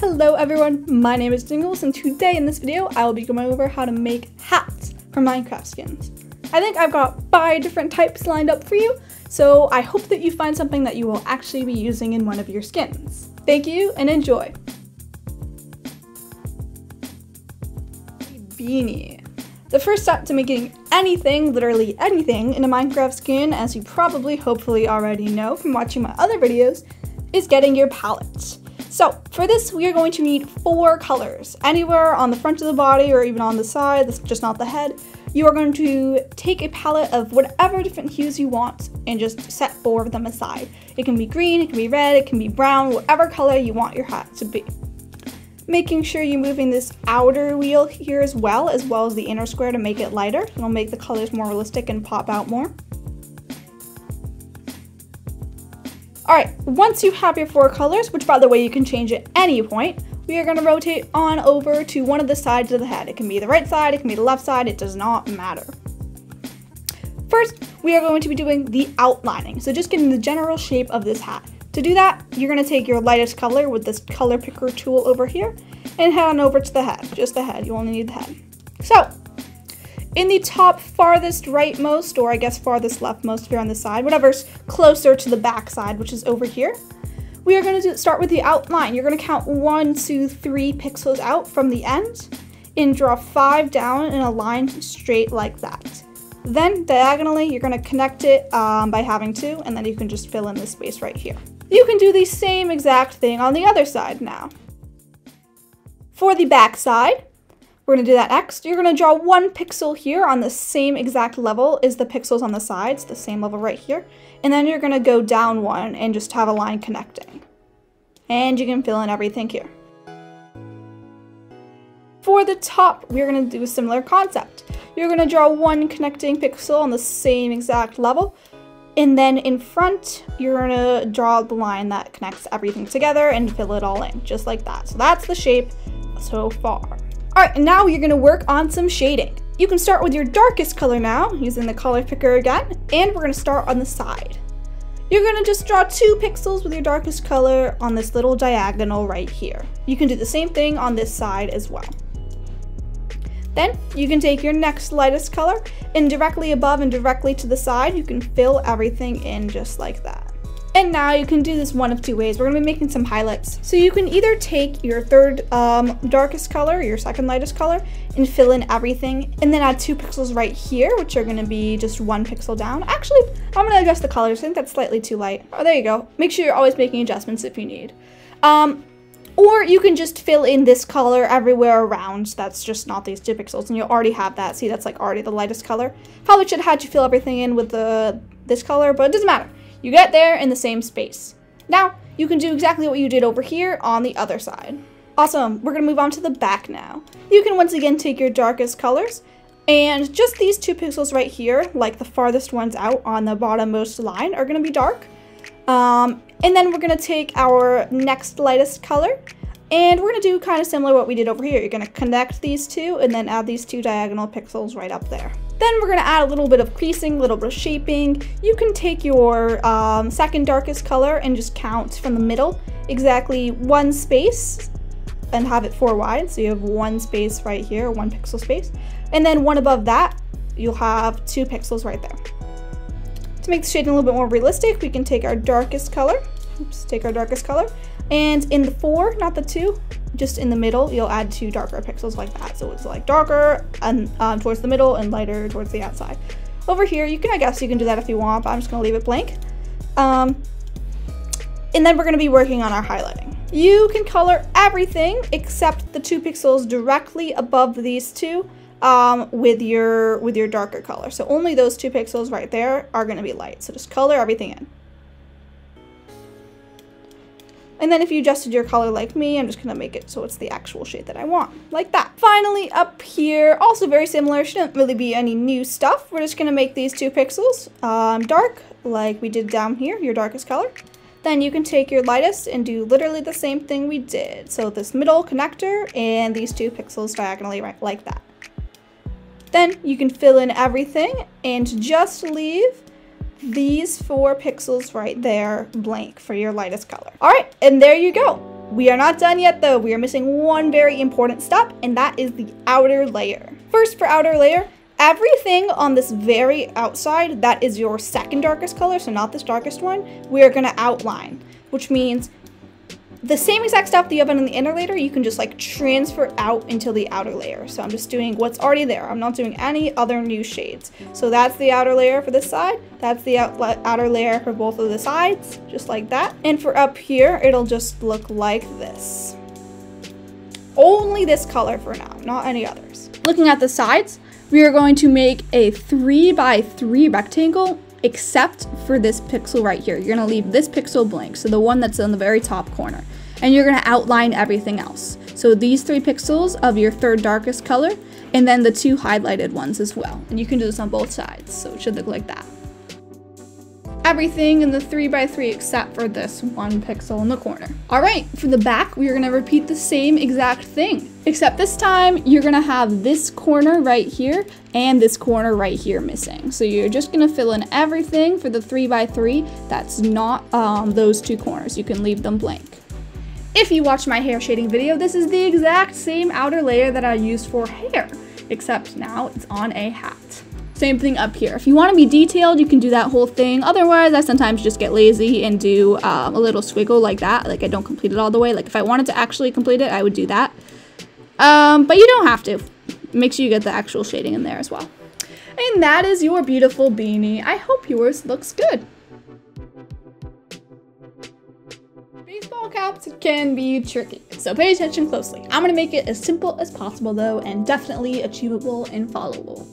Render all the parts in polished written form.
Hello everyone, my name is Dingles, and today in this video I will be going over how to make hats for Minecraft skins. I think I've got 5 different types lined up for you, so I hope that you find something that you will actually be using in one of your skins. Thank you and enjoy! Beanie. The first step to making anything, literally anything, in a Minecraft skin, as you probably hopefully already know from watching my other videos, is getting your palette. So for this, we are going to need 4 colors. Anywhere on the front of the body or even on the side, that's just not the head, you are going to take a palette of whatever different hues you want and just set 4 of them aside. It can be green, it can be red, it can be brown, whatever color you want your hat to be. Making sure you're moving this outer wheel here as well as the inner square to make it lighter. It'll make the colors more realistic and pop out more. Alright, once you have your 4 colors, which by the way you can change at any point, we are going to rotate on over to one of the sides of the head. It can be the right side, it can be the left side, it does not matter. First, we are going to be doing the outlining, so just getting the general shape of this hat. To do that, you're going to take your lightest color with this color picker tool over here and head on over to the head, just the head, you only need the head. So, in the top farthest rightmost, or I guess farthest leftmost here on the side, whatever's closer to the back side, which is over here, we are going to start with the outline. You're going to count 1, 2, 3 pixels out from the end and draw 5 down in a line straight like that. Then diagonally, you're going to connect it by having 2, and then you can just fill in this space right here. You can do the same exact thing on the other side now. For the back side, we're going to do that next. You're going to draw 1 pixel here on the same exact level as the pixels on the sides, the same level right here. And then you're going to go down 1 and just have a line connecting. And you can fill in everything here. For the top, we're going to do a similar concept. You're going to draw 1 connecting pixel on the same exact level. And then in front, you're going to draw the line that connects everything together and fill it all in, just like that. So that's the shape so far. Alright, and now you're going to work on some shading. You can start with your darkest color now, using the color picker again, and we're going to start on the side. You're going to just draw 2 pixels with your darkest color on this little diagonal right here. You can do the same thing on this side as well. Then you can take your next lightest color, and directly above and directly to the side, you can fill everything in just like that. And now you can do this one of 2 ways. We're going to be making some highlights. So you can either take your third darkest color, your second lightest color, and fill in everything, and then add 2 pixels right here, which are going to be just 1 pixel down. Actually, I'm going to adjust the colors. I think that's slightly too light. Oh, there you go. Make sure you're always making adjustments if you need. Or you can just fill in this color everywhere around. That's just not these 2 pixels, and you'll already have that. See, that's like already the lightest color. Probably should have had you fill everything in with this color, but it doesn't matter. You get there in the same space. Now, you can do exactly what you did over here on the other side. Awesome, we're gonna move on to the back now. You can once again take your darkest colors, and just these 2 pixels right here, like the farthest ones out on the bottommost line, are gonna be dark. And then we're gonna take our next lightest color, and we're gonna do kind of similar what we did over here. You're gonna connect these 2 and then add these 2 diagonal pixels right up there. Then we're gonna add a little bit of creasing, a little bit of shaping. You can take your second darkest color and just count from the middle exactly 1 space and have it 4 wide. So you have 1 space right here, 1 pixel space. And then 1 above that, you'll have 2 pixels right there. To make the shading a little bit more realistic, we can take our darkest color. And in the 4, not the 2, just in the middle, you'll add 2 darker pixels like that. So it's like darker and towards the middle and lighter towards the outside. Over here, I guess you can do that if you want, but I'm just gonna leave it blank. And then we're gonna be working on our highlighting. You can color everything except the 2 pixels directly above these 2 with your darker color. So only those 2 pixels right there are gonna be light. So just color everything in. And then if you adjusted your color like me, I'm just going to make it so it's the actual shade that I want, like that. Finally, up here, also very similar, shouldn't really be any new stuff. We're just going to make these 2 pixels dark, like we did down here, your darkest color. Then you can take your lightest and do literally the same thing we did. So this middle connector and these 2 pixels diagonally right like that. Then you can fill in everything and just leave these 4 pixels right there blank for your lightest color. All right, and there you go. We are not done yet though. We are missing one very important step, and that is the outer layer. First, for outer layer, everything on this very outside, that is your second darkest color, so not this darkest one, we are gonna outline, which means the same exact stuff that you have in the inner layer, you can just like transfer out into the outer layer. So I'm just doing what's already there. I'm not doing any other new shades. So that's the outer layer for this side. That's the outer layer for both of the sides, just like that. And for up here, it'll just look like this. Only this color for now, not any others. Looking at the sides, we are going to make a 3x3 rectangle, except for this pixel right here. You're gonna leave this pixel blank, so the one that's in the very top corner. And you're gonna outline everything else. So these 3 pixels of your third darkest color, and then the 2 highlighted ones as well. And you can do this on both sides, so it should look like that. Everything in the 3x3 except for this 1 pixel in the corner. All right, for the back, we are gonna repeat the same exact thing, except this time you're gonna have this corner right here and this corner right here missing. So you're just gonna fill in everything for the 3x3 that's not those 2 corners. You can leave them blank. If you watch my hair shading video, this is the exact same outer layer that I used for hair, except now it's on a hat. Same thing up here. If you want to be detailed, you can do that whole thing. Otherwise, I sometimes just get lazy and do a little squiggle like that. Like I don't complete it all the way. Like if I wanted to actually complete it, I would do that. But you don't have to. Make sure you get the actual shading in there as well. And that is your beautiful beanie. I hope yours looks good. Baseball caps can be tricky, so pay attention closely. I'm gonna make it as simple as possible though, and definitely achievable and followable.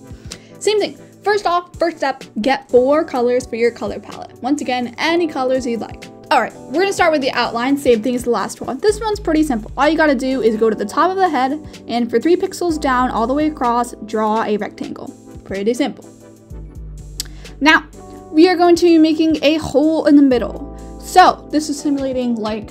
Same thing. First off, first step, get 4 colors for your color palette. Once again, any colors you'd like. All right, we're gonna start with the outline, same thing as the last one. This one's pretty simple. All you gotta do is go to the top of the head, and for 3 pixels down all the way across, draw a rectangle. Pretty simple. Now, we are going to be making a hole in the middle. So this is simulating like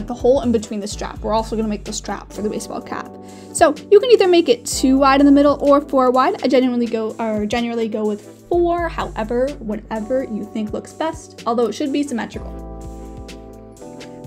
the hole in between the strap. We're also gonna make the strap for the baseball cap. So you can either make it 2 wide in the middle or 4 wide. I generally go with 4, however, whatever you think looks best, although it should be symmetrical.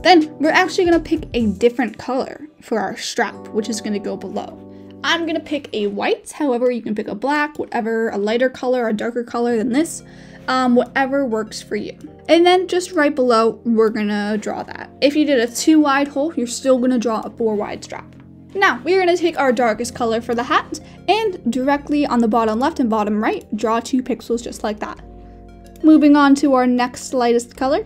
Then we're actually gonna pick a different color for our strap, which is gonna go below. I'm gonna pick a white, however you can pick a black, whatever, a lighter color, a darker color than this, whatever works for you. And then just right below, we're gonna draw that. If you did a 2 wide hole, you're still gonna draw a 4 wide strap. Now, we're gonna take our darkest color for the hat, and directly on the bottom left and bottom right, draw 2 pixels just like that. Moving on to our next lightest color,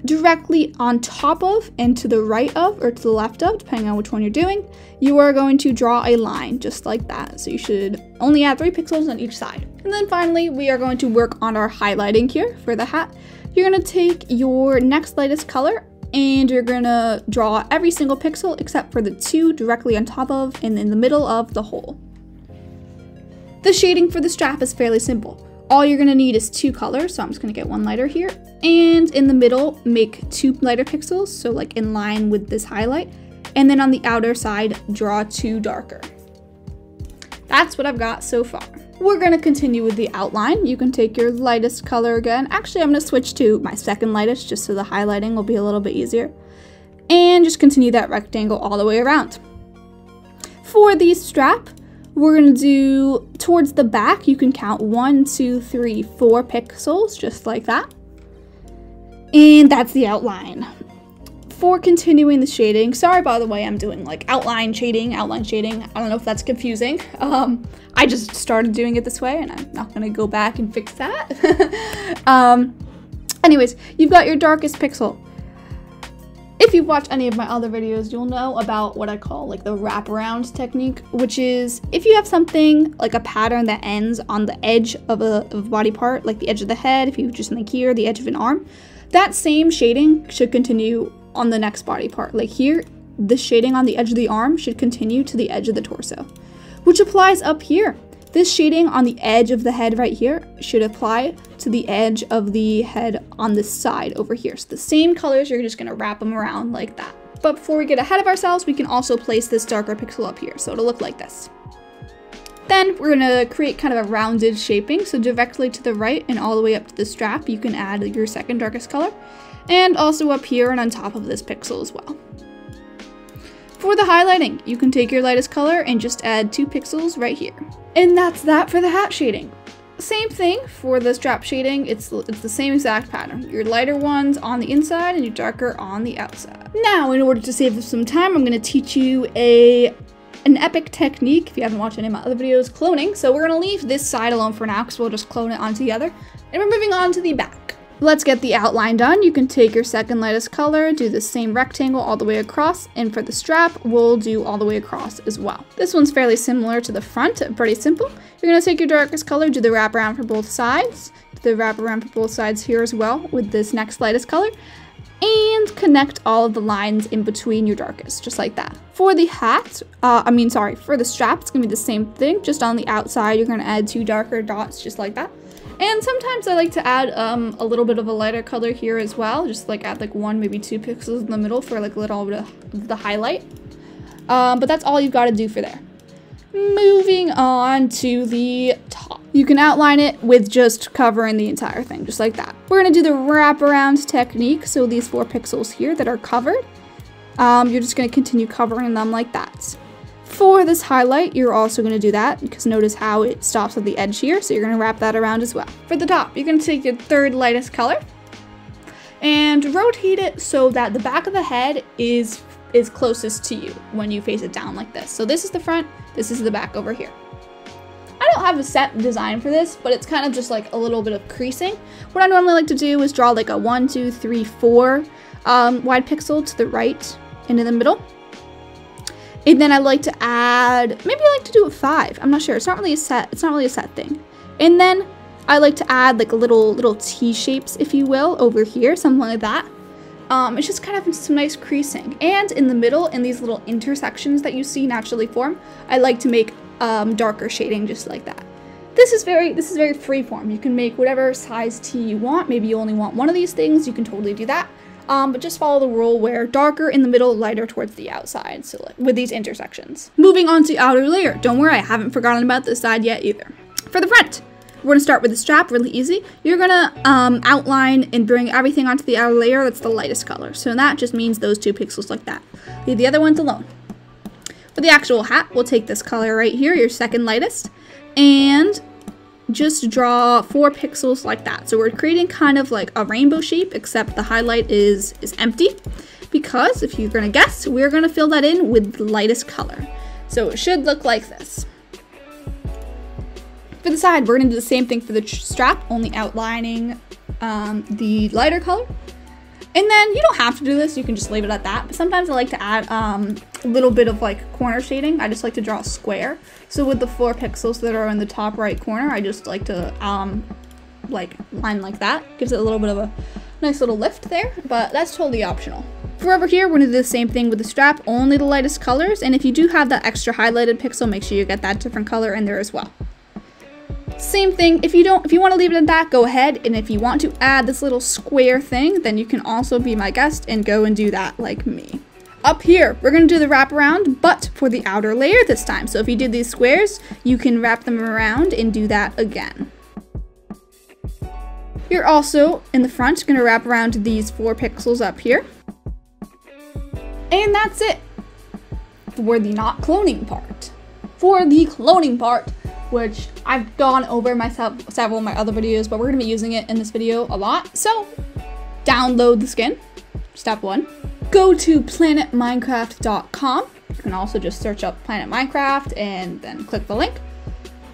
directly on top of and to the right of, or to the left of, depending on which one you're doing, you are going to draw a line just like that. So you should only add 3 pixels on each side. And then finally, we are going to work on our highlighting here for the hat. You're gonna take your next lightest color and you're gonna draw every single pixel except for the 2 directly on top of and in the middle of the hole. The shading for the strap is fairly simple. All you're gonna need is 2 colors, so I'm just gonna get 1 lighter here. And in the middle, make 2 lighter pixels, so like in line with this highlight. And then on the outer side, draw 2 darker. That's what I've got so far. We're gonna continue with the outline. You can take your lightest color again. Actually, I'm gonna switch to my second lightest just so the highlighting will be a little bit easier. And just continue that rectangle all the way around. For the strap, we're gonna do towards the back, you can count 1, 2, 3, 4 pixels, just like that. And that's the outline. For continuing the shading, sorry by the way, I'm doing like outline shading. I don't know if that's confusing. I just started doing it this way and I'm not gonna go back and fix that. Anyways, you've got your darkest pixel. If you've watched any of my other videos, you'll know about what I call like the wraparound technique, which is if you have something like a pattern that ends on the edge of a body part, like the edge of the head, if you just think here, the edge of an arm, that same shading should continue on the next body part. Like here, the shading on the edge of the arm should continue to the edge of the torso, which applies up here. This shading on the edge of the head right here should apply to the edge of the head on this side over here. So the same colors, you're just gonna wrap them around like that. But before we get ahead of ourselves, we can also place this darker pixel up here. So it'll look like this. Then we're gonna create kind of a rounded shaping. So directly to the right and all the way up to the strap, you can add your second darkest color. And also up here and on top of this pixel as well. For the highlighting, you can take your lightest color and just add 2 pixels right here. And that's that for the hat shading. Same thing for the strap shading, it's the same exact pattern. Your lighter ones on the inside and your darker on the outside. Now, in order to save some time, I'm going to teach you an epic technique, if you haven't watched any of my other videos, cloning. So we're going to leave this side alone for now because we'll just clone it onto the other. And we're moving on to the back. Let's get the outline done. You can take your second lightest color, do the same rectangle all the way across, and for the strap, we'll do all the way across as well. This one's fairly similar to the front, pretty simple. You're gonna take your darkest color, do the wraparound for both sides, do the wraparound for both sides here as well with this next lightest color, and connect all of the lines in between your darkest, just like that. For the hat, for the strap, it's gonna be the same thing, just on the outside, you're gonna add 2 darker dots, just like that. And sometimes I like to add a little bit of a lighter color here as well, just like add like 1, maybe 2 pixels in the middle for like a little bit of the highlight. But that's all you've got to do for there. Moving on to the top. You can outline it with just covering the entire thing, just like that. We're going to do the wraparound technique, so these 4 pixels here that are covered, you're just going to continue covering them like that. For this highlight, you're also going to do that because notice how it stops at the edge here, so you're going to wrap that around as well. For the top, you're going to take your third lightest color and rotate it so that the back of the head is closest to you when you face it down like this. So this is the front, this is the back over here. I don't have a set design for this, but it's kind of just like a little bit of creasing. What I normally like to do is draw like a 1, 2, 3, 4 wide pixel to the right and in the middle. And then I like to add, maybe I like to do a 5. I'm not sure. It's not really a set thing. And then I like to add like a little T shapes, if you will, over here, something like that. It's just kind of some nice creasing. And in the middle, in these little intersections that you see naturally form, I like to make darker shading just like that. This is very freeform. You can make whatever size T you want. Maybe you only want one of these things. You can totally do that. But just follow the rule where darker in the middle, lighter towards the outside, so like, with these intersections. Moving on to outer layer. Don't worry, I haven't forgotten about this side yet either. For the front, we're going to start with the strap, really easy. You're going to outline and bring everything onto the outer layer that's the lightest color. So that just means those 2 pixels like that. Leave the other ones alone. For the actual hat, we'll take this color right here, your second lightest, and just draw 4 pixels like that. So we're creating kind of like a rainbow shape, except the highlight is empty, because if you're gonna guess, we're gonna fill that in with the lightest color. So it should look like this. For the side, we're gonna do the same thing for the strap, only outlining the lighter color. And then you don't have to do this, you can just leave it at that. But sometimes I like to add a little bit of like corner shading. I just like to draw a square. So with the 4 pixels that are in the top right corner, I just like to like line like that. Gives it a little bit of a nice little lift there, but that's totally optional. For over here, we're gonna do the same thing with the strap, only the lightest colors. And if you do have that extra highlighted pixel, make sure you get that different color in there as well. Same thing, if you want to leave it at that, go ahead, and if you want to add this little square thing, then you can also be my guest and go and do that like me. Up here, we're going to do the wraparound, but for the outer layer this time. So if you did these squares, you can wrap them around and do that again. You're also, in the front, going to wrap around these 4 pixels up here. And that's it for the not cloning part. For the cloning part, which I've gone over myself several of my other videos, but we're going to be using it in this video a lot. So download the skin, step 1. Go to planetminecraft.com. You can also just search up Planet Minecraft and then click the link.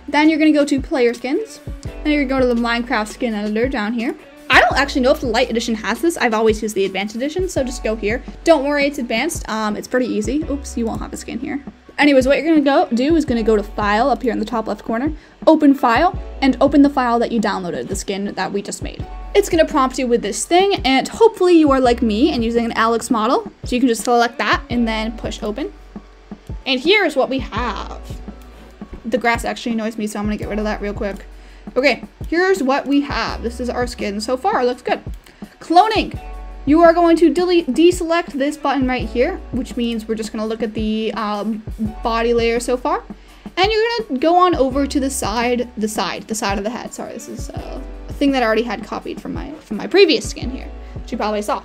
Then you're going to go to player skins. Then you're going to go to the Minecraft skin editor down here. I don't actually know if the light edition has this. I've always used the advanced edition, so just go here. Don't worry, it's advanced. It's pretty easy. Oops, you won't have a skin here. Anyways, what you're gonna do is go to File up here in the top left corner, open File, and open the file that you downloaded, the skin that we just made. It's gonna prompt you with this thing, and hopefully you are like me and using an Alex model, so you can just select that and then push open. And here's what we have. The grass actually annoys me, so I'm gonna get rid of that real quick. Okay, here's what we have. This is our skin so far, it looks good. Cloning. You are going to deselect this button right here, which means we're just going to look at the body layer so far. And you're going to go on over to the side of the head. Sorry, this is a thing that I already had copied from my previous skin here, which you probably saw.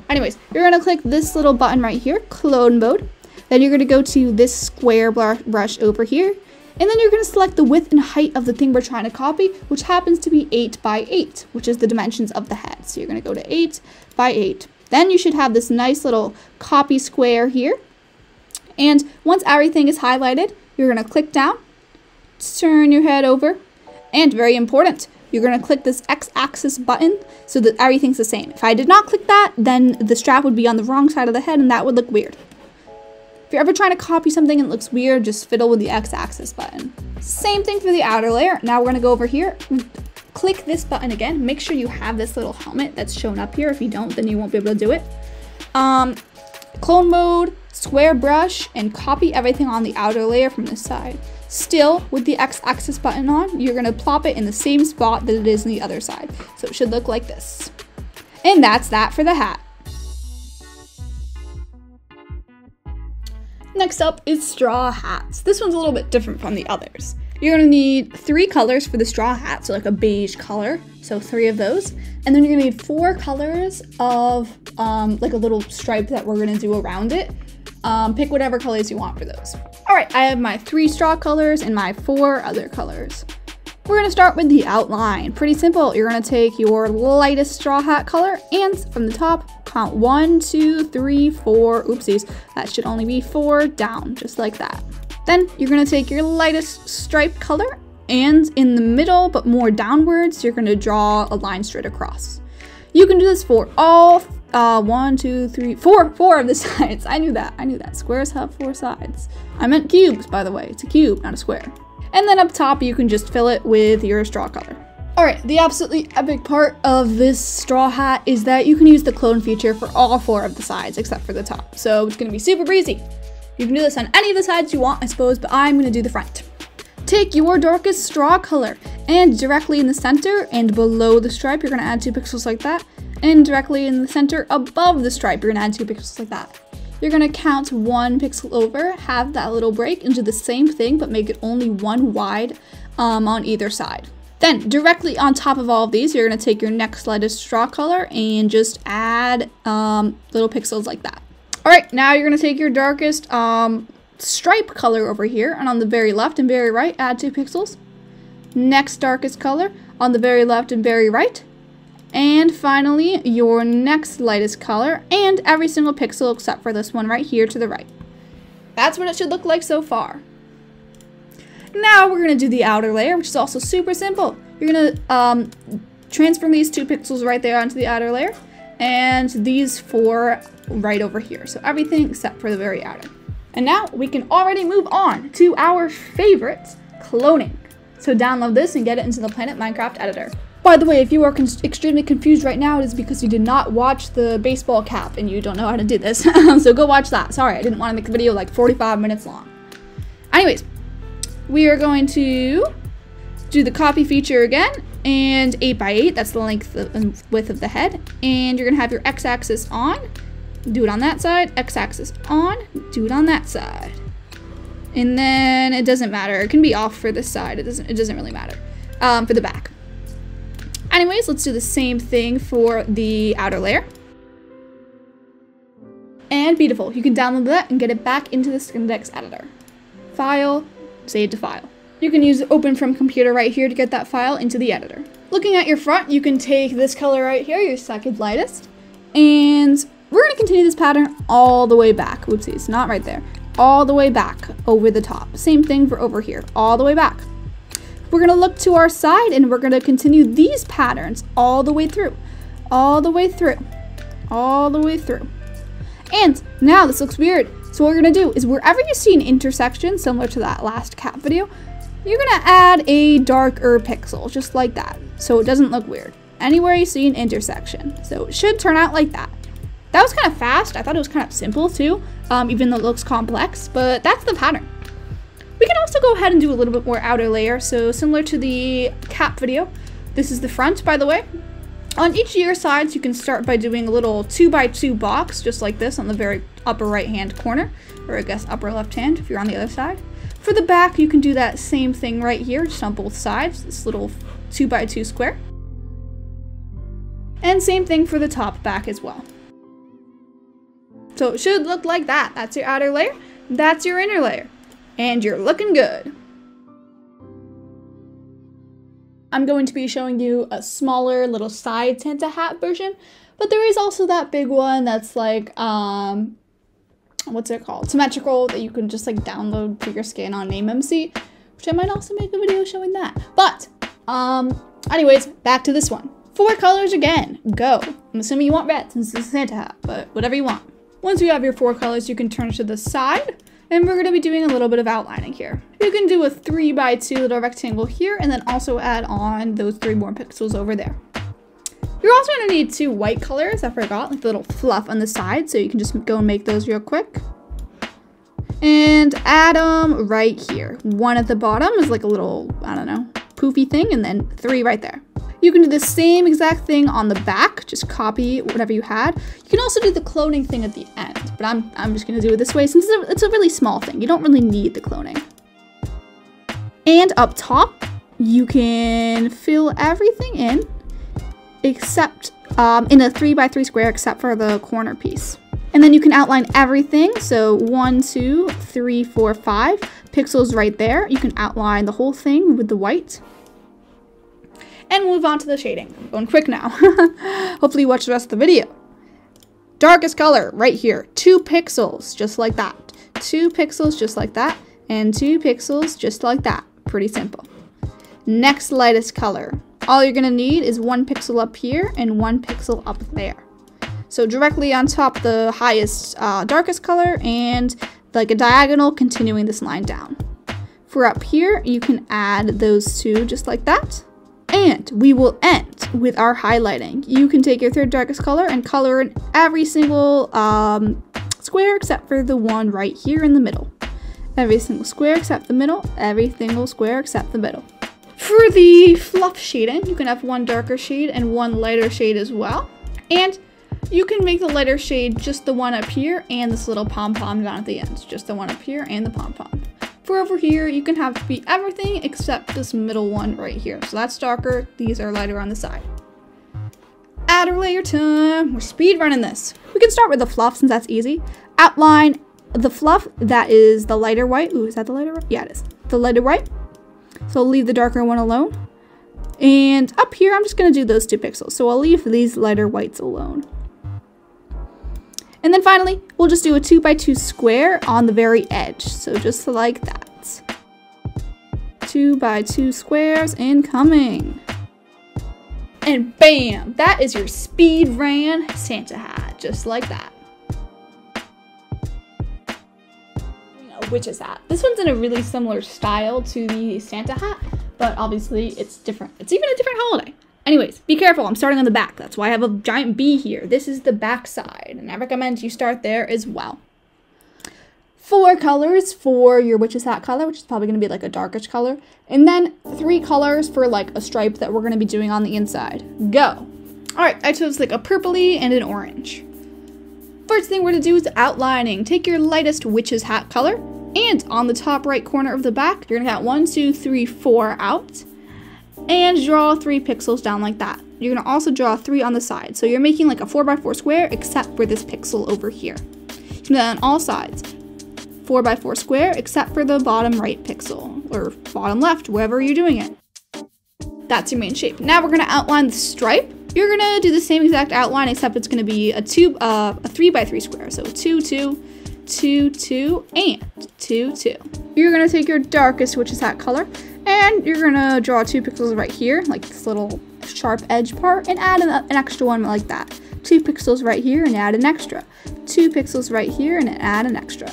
Anyways, you're going to click this little button right here, clone mode. Then you're going to go to this square brush over here, and then you're going to select the width and height of the thing we're trying to copy, which happens to be 8 by 8, which is the dimensions of the head. So you're going to go to 8 by 8. Then you should have this nice little copy square here. And once everything is highlighted, you're going to click down, turn your head over, and very important, you're going to click this X-axis button so that everything's the same. If I did not click that, then the strap would be on the wrong side of the head and that would look weird. If you're ever trying to copy something and it looks weird, just fiddle with the X-axis button. Same thing for the outer layer. Now we're going to go over here, click this button again. Make sure you have this little helmet that's shown up here. If you don't, then you won't be able to do it. Clone mode, square brush, and copy everything on the outer layer from this side. Still, with the X-axis button on, you're going to plop it in the same spot that it is on the other side. So it should look like this. And that's that for the hat. Next up is straw hats. This one's a little bit different from the others. You're going to need 3 colors for the straw hat, so like a beige color, so 3 of those. And then you're going to need 4 colors of like a little stripe that we're going to do around it. Pick whatever colors you want for those. Alright, I have my 3 straw colors and my 4 other colors. We're going to start with the outline. Pretty simple. You're going to take your lightest straw hat color and from the top, count 1, 2, 3, 4, oopsies, that should only be 4 down, just like that. Then you're going to take your lightest stripe color and in the middle, but more downwards, you're going to draw a line straight across. You can do this for all 1, 2, 3, 4 of the sides. I knew that. Squares have 4 sides. I meant cubes, by the way. It's a cube, not a square. And then up top, you can just fill it with your straw color. Alright, the absolutely epic part of this straw hat is that you can use the clone feature for all 4 of the sides except for the top. So it's going to be super breezy. You can do this on any of the sides you want, I suppose, but I'm going to do the front. Take your darkest straw color and directly in the center and below the stripe, you're going to add 2 pixels like that. And directly in the center above the stripe, you're going to add 2 pixels like that. You're going to count 1 pixel over, have that little break, and do the same thing, but make it only 1 wide on either side. Then, directly on top of all of these, you're going to take your next lightest straw color and just add little pixels like that. Alright, now you're going to take your darkest stripe color over here, and on the very left and very right, add 2 pixels. Next darkest color on the very left and very right. And finally, your next lightest color, and every single pixel except for this one right here to the right. That's what it should look like so far. Now we're going to do the outer layer, which is also super simple. You're going to transfer these 2 pixels right there onto the outer layer, and these 4 right over here. So everything except for the very outer. And now we can already move on to our favorite, cloning. So download this and get it into the Planet Minecraft editor. By the way, if you are extremely confused right now, it is because you did not watch the baseball cap and you don't know how to do this. So go watch that. Sorry, I didn't want to make the video like 45 minutes long. Anyways, we are going to do the copy feature again, and 8 by 8, that's the length and width of the head. And you're going to have your X-axis on, do it on that side, X-axis on, do it on that side. And then it doesn't matter, it can be off for this side, it doesn't really matter for the back. Anyways, let's do the same thing for the outer layer. And beautiful, you can download that and get it back into the Skimdex editor. File, save to file. You can use open from computer right here to get that file into the editor. Looking at your front, you can take this color right here, your second lightest, and we're going to continue this pattern all the way back. Oopsies, not right there. All the way back over the top. Same thing for over here, all the way back. We're going to look to our side and we're going to continue these patterns all the way through, all the way through, all the way through. And now this looks weird. So what we're going to do is wherever you see an intersection, similar to that last cap video, you're going to add a darker pixel, just like that, so it doesn't look weird. Anywhere you see an intersection. So it should turn out like that. That was kind of fast. I thought it was kind of simple too, even though it looks complex, but that's the pattern. We can also go ahead and do a little bit more outer layer. So similar to the cap video, this is the front, by the way. On each of your sides, you can start by doing a little 2x2 box, just like this on the very upper right-hand corner, or I guess upper left-hand if you're on the other side. For the back, you can do that same thing right here, just on both sides, this little 2x2 square. And same thing for the top back as well. So it should look like that. That's your outer layer. That's your inner layer. And you're looking good. I'm going to be showing you a smaller little side Santa hat version, but there is also that big one that's like, what's it called? Symmetrical, that you can just like download for your skin on NameMC, which I might also make a video showing that. But, anyways, back to this one. 4 colors again, go. I'm assuming you want red since it's a Santa hat, but whatever you want. Once you have your 4 colors, you can turn to the side. And we're going to be doing a little bit of outlining here. You can do a 3x2 little rectangle here, and then also add on those 3 more pixels over there. You're also going to need 2 white colors, I forgot, like the little fluff on the side, so you can just go and make those real quick. And add them right here. 1 at the bottom is like a little, I don't know, poofy thing, and then 3 right there. You can do the same exact thing on the back, just copy whatever you had. You can also do the cloning thing at the end, but I'm just gonna do it this way since it's a really small thing. You don't really need the cloning. And up top, you can fill everything in, except in a 3x3 square, except for the corner piece. And then you can outline everything. So 1, 2, 3, 4, 5 pixels right there. You can outline the whole thing with the white. And move on to the shading. I'm going quick now. Hopefully you watch the rest of the video. Darkest color right here. 2 pixels, just like that. 2 pixels, just like that. And 2 pixels, just like that. Pretty simple. Next lightest color. All you're gonna need is 1 pixel up here and 1 pixel up there. So directly on top the highest, darkest color, and like a diagonal continuing this line down. For up here, you can add those 2 just like that. And we will end with our highlighting. You can take your 3rd darkest color and color in every single square except for the one right here in the middle. Every single square except the middle. Every single square except the middle. For the fluff shading, you can have 1 darker shade and 1 lighter shade as well. And you can make the lighter shade just the one up here and this little pom-pom down at the end. Just the one up here and the pom-pom. For over here, you can have to be everything except this middle one right here. So that's darker, these are lighter on the side. Outer layer time, we're speed running this. We can start with the fluff since that's easy. Outline the fluff that is the lighter white. Ooh, is that the lighter white? Yeah, it is. The lighter white. So I'll leave the darker one alone. And up here, I'm just gonna do those 2 pixels. So I'll leave these lighter whites alone. And then finally, we'll just do a 2x2 square on the very edge. So just like that. 2x2 squares incoming. And bam, that is your speed ran Santa hat, just like that. A witch's hat. This one's in a really similar style to the Santa hat, but obviously it's different. It's even a different holiday. Anyways, be careful, I'm starting on the back. That's why I have a giant B here. This is the back side, and I recommend you start there as well. 4 colors for your witch's hat color, which is probably going to be like a darkish color. And then 3 colors for like a stripe that we're going to be doing on the inside. Go! Alright, I chose like a purpley and an orange. First thing we're going to do is outlining. Take your lightest witch's hat color, and on the top right corner of the back, you're going to get 1, 2, 3, 4 out. And draw 3 pixels down like that. You're gonna also draw 3 on the side. So you're making like a 4x4 square except for this pixel over here. You can do that on all sides. 4x4 square except for the bottom right pixel or bottom left, wherever you're doing it. That's your main shape. Now we're gonna outline the stripe. You're gonna do the same exact outline except it's gonna be a 3x3 square. So 2, 2, 2, 2, and 2, 2. You're gonna take your darkest witch's hat color, and you're gonna draw 2 pixels right here, like this little sharp edge part, and add an extra one like that. 2 pixels right here and add an extra. 2 pixels right here and add an extra.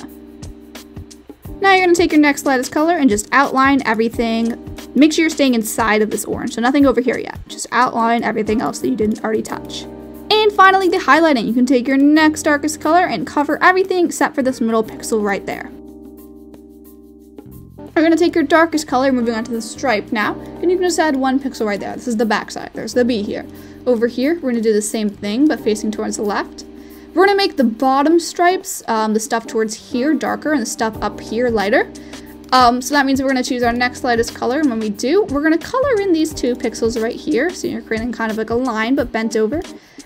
Now you're gonna take your next lightest color and just outline everything. Make sure you're staying inside of this orange, so nothing over here yet. Just outline everything else that you didn't already touch. And finally, the highlighting. You can take your next darkest color and cover everything except for this middle pixel right there. You're going to take your darkest color, moving on to the stripe now, and you can just add 1 pixel right there. This is the back side. There's the B here. Over here, we're going to do the same thing, but facing towards the left. We're going to make the bottom stripes, the stuff towards here, darker, and the stuff up here, lighter. So that means we're going to choose our next lightest color, and when we do, we're going to color in these 2 pixels right here, so you're creating kind of like a line, but bent over.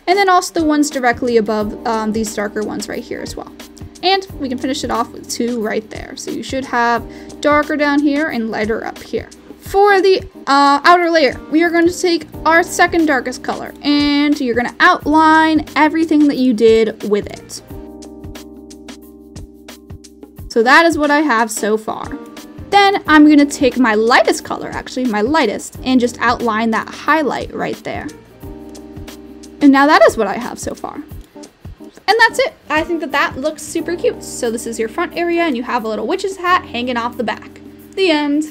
And then also the ones directly above these darker ones right here as well. And we can finish it off with 2 right there. So you should have darker down here and lighter up here. For the outer layer, we are going to take our second darkest color and you're going to outline everything that you did with it. So that is what I have so far. Then I'm going to take my lightest color, actually my lightest, and just outline that highlight right there. And now that is what I have so far. And that's it. I think that that looks super cute. So this is your front area and you have a little witch's hat hanging off the back. The end.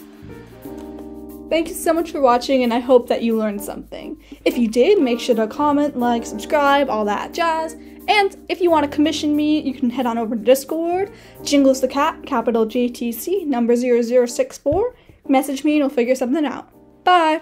Thank you so much for watching and I hope that you learned something. If you did, make sure to comment, like, subscribe, all that jazz. And if you want to commission me, you can head on over to Discord, Jingles the Cat, capital JTC, number 0064. Message me and we'll figure something out. Bye!